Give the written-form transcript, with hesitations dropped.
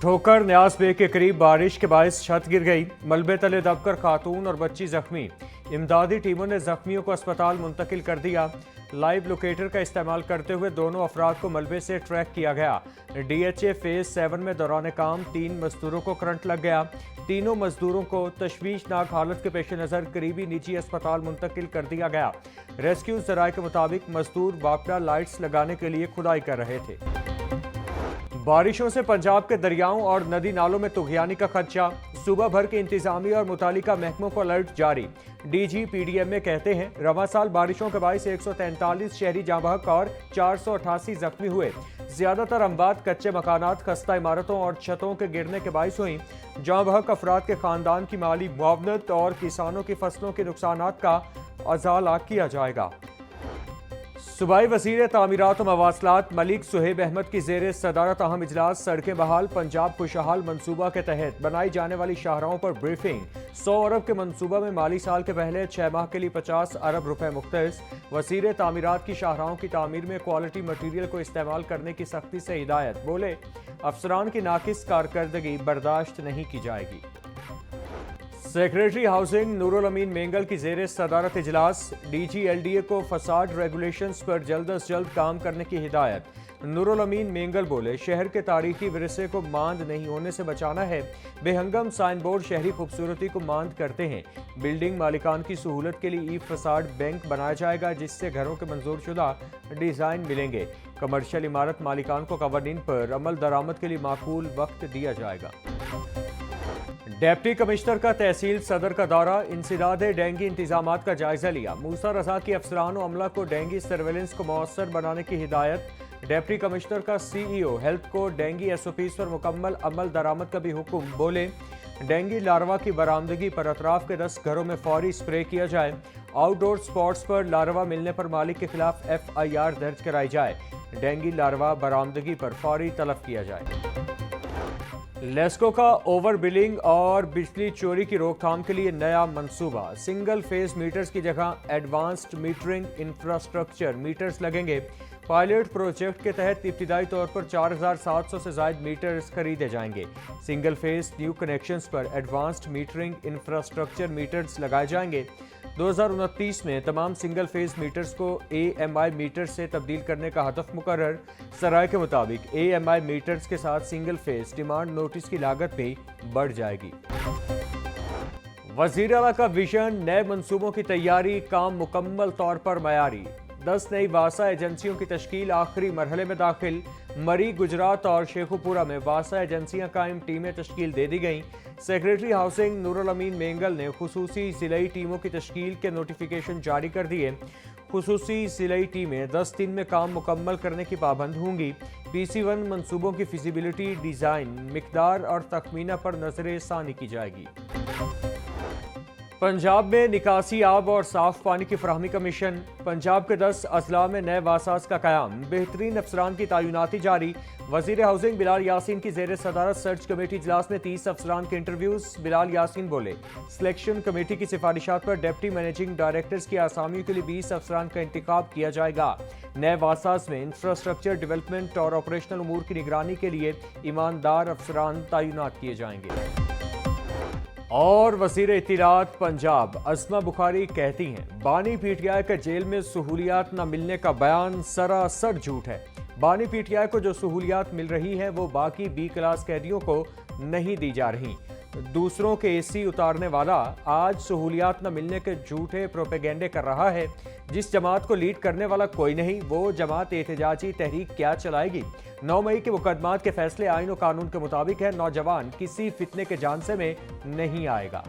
ठोकर न्यास बे के करीब बारिश के बायस छत गिर गई। मलबे तले दबकर खातून और बच्ची जख्मी। इमदादी टीमों ने जख्मियों को अस्पताल मुंतकिल कर दिया। लाइव लोकेटर का इस्तेमाल करते हुए दोनों अफराद को मलबे से ट्रैक किया गया। DHA फेज 7 में दौरान काम 3 मजदूरों को करंट लग गया। तीनों मजदूरों को तशवीशनाक हालत के पेश नज़र करीबी निजी अस्पताल मुंतकिल कर दिया गया। रेस्क्यू ज़राए के मुताबिक मजदूर वापडा लाइट्स लगाने के लिए खुदाई कर रहे थे। बारिशों से पंजाब के दरियाओं और नदी नालों में तुगयानी का खदशा। सूबा भर के इंतजामी और मुतालिका महकमों को अलर्ट जारी। DG PDM कहते हैं रवां साल बारिशों के बायस 143 शहरी जाँ बहक और 488 जख्मी हुए। ज्यादातर अमवात कच्चे मकानात, खस्ता इमारतों और छतों के गिरने के बायस हुई। जाँ बहक अफराद के खानदान की माली मुआवनत और किसानों की फसलों के नुकसानात का अजाला किया जाएगा। सूबाई वज़ीर तामीरात और मवासलात मलिक सुहेब अहमद की ज़ेर सदारत अहम इजलास। सड़कें बहाल, पंजाब खुशहाल मनसूबा के तहत बनाई जाने वाली शाहराहों पर ब्रीफिंग। 100 अरब के मनसूबा में माली साल के पहले 6 माह के लिए 50 अरब रुपए मुख्तस। वज़ीर तामीरात की शाहराहों की तामीर में क्वालिटी मटीरियल को इस्तेमाल करने की सख्ती से हिदायत। बोले अफसरान की नाकिस कारकर्दगी बर्दाश्त नहीं की जाएगी। सेक्रेटरी हाउसिंग नूरुल अमीन मेंगल की ज़ेर सदारत इजलास। DG LDA को फसाड रेगुलेशंस पर जल्द अज जल्द काम करने की हिदायत। नूरुल अमीन मेंगल बोले शहर के तारीखी विरसे को मांद नहीं होने से बचाना है। बेहंगम साइन बोर्ड शहरी खूबसूरती को मांद करते हैं। बिल्डिंग मालिकान की सहूलत के लिए फसाड बैंक बनाया जाएगा जिससे घरों के मंजूर शुदा डिज़ाइन मिलेंगे। कमर्शियल इमारत मालिकान को कवानीन पर अमल दरामद के लिए माकूल वक्त दिया जाएगा। डिप्टी कमिश्नर का तहसील सदर का दौरा। इंसदाद डेंगी इंतजामात का जायजा लिया। मूसा रजा की अफसरान और अमला को डेंगी सर्वेलेंस को मौसर बनाने की हिदायत। डिप्टी कमिश्नर का CEO हेल्थ को डेंगी SOPs पर मुकम्मल अमल दरामद का भी हुक्म। बोले डेंगी लार्वा की बरामदगी पर अतराफ के 10 घरों में फौरी स्प्रे किया जाए। आउटडोर स्पॉट्स पर लार्वा मिलने पर मालिक के खिलाफ FIR दर्ज कराई जाए। डेंगी लार्वा बरामदगी पर फौरी तलब किया जाए। लेस्को का ओवर बिलिंग और बिजली चोरी की रोकथाम के लिए नया मंसूबा। सिंगल फेज मीटर्स की जगह एडवांस्ड मीटरिंग इंफ्रास्ट्रक्चर मीटर्स लगेंगे। पायलट प्रोजेक्ट के तहत इब्तिदाई तौर पर 4700 से ज़ायद मीटर्स खरीदे जाएंगे। सिंगल फेज न्यू कनेक्शंस पर एडवांस्ड मीटरिंग इंफ्रास्ट्रक्चर मीटर्स लगाए जाएंगे। 2029 में तमाम सिंगल फेज मीटर्स को AMI मीटर्स से तब्दील करने का हदफ मुकर्रर। सराय के मुताबिक AMI मीटर्स के साथ सिंगल फेज डिमांड नोटिस की लागत भी बढ़ जाएगी। वज़ीर आला का विजन, नए मंसूबों की तैयारी, काम मुकम्मल तौर पर मयारी। 10 नई वासा एजेंसियों की तश्कील आखिरी मरहले में दाखिल। मरी, गुजरात और शेखुपुरा में वासा एजेंसियां कायम, टीमें तश्कील दे दी गईं। सेक्रेटरी हाउसिंग नूरुल अमीन मेंगल ने खुसूसी ज़िलाई टीमों की तश्कील के नोटिफिकेशन जारी कर दिए। खुसूसी ज़िलाई टीमें 10 दिन में काम मुकम्मल करने की पाबंद होंगी। PC1 मंसूबों की फिजिबिलिटी, डिज़ाइन, मिकदार और तखमीना पर नजर सानी की जाएगी। पंजाब में निकासी आब और साफ पानी की फराहमी का मिशन। पंजाब के 10 अजला में नए वासास का कयाम। बेहतरीन अफसरान की तैनाती जारी। वज़ीर हाउसिंग बिलाल यासीन की ज़ेर सदारत सर्च कमेटी इजलास में 30 अफसरान के इंटरव्यूज। बिलाल यासीन बोले सिलेक्शन कमेटी की सिफारिशात पर डिप्टी मैनेजिंग डायरेक्टर्स की आसामियों के लिए 20 अफसरान का इंतखाब किया जाएगा। नए वासास में इंफ्रास्ट्रक्चर डेवलपमेंट और ऑपरेशनल उमूर की निगरानी के लिए ईमानदार अफसरान तैनात किए जाएंगे। और वज़ीर इत्तलात पंजाब अस्मा बुखारी कहती हैं बानी PTI का जेल में सहूलियात न मिलने का बयान सरासर झूठ है। बानी PTI को जो सहूलियात मिल रही हैं वो बाकी B क्लास कैदियों को नहीं दी जा रही। दूसरों के AC उतारने वाला आज सहूलियात न मिलने के झूठे प्रोपेगेंडे कर रहा है। जिस जमात को लीड करने वाला कोई नहीं, वो जमात एहतजाजी तहरीक क्या चलाएगी। 9 मई के मुकदमात के फैसले आईन और कानून के मुताबिक है। नौजवान किसी फितने के झांसे में नहीं आएगा।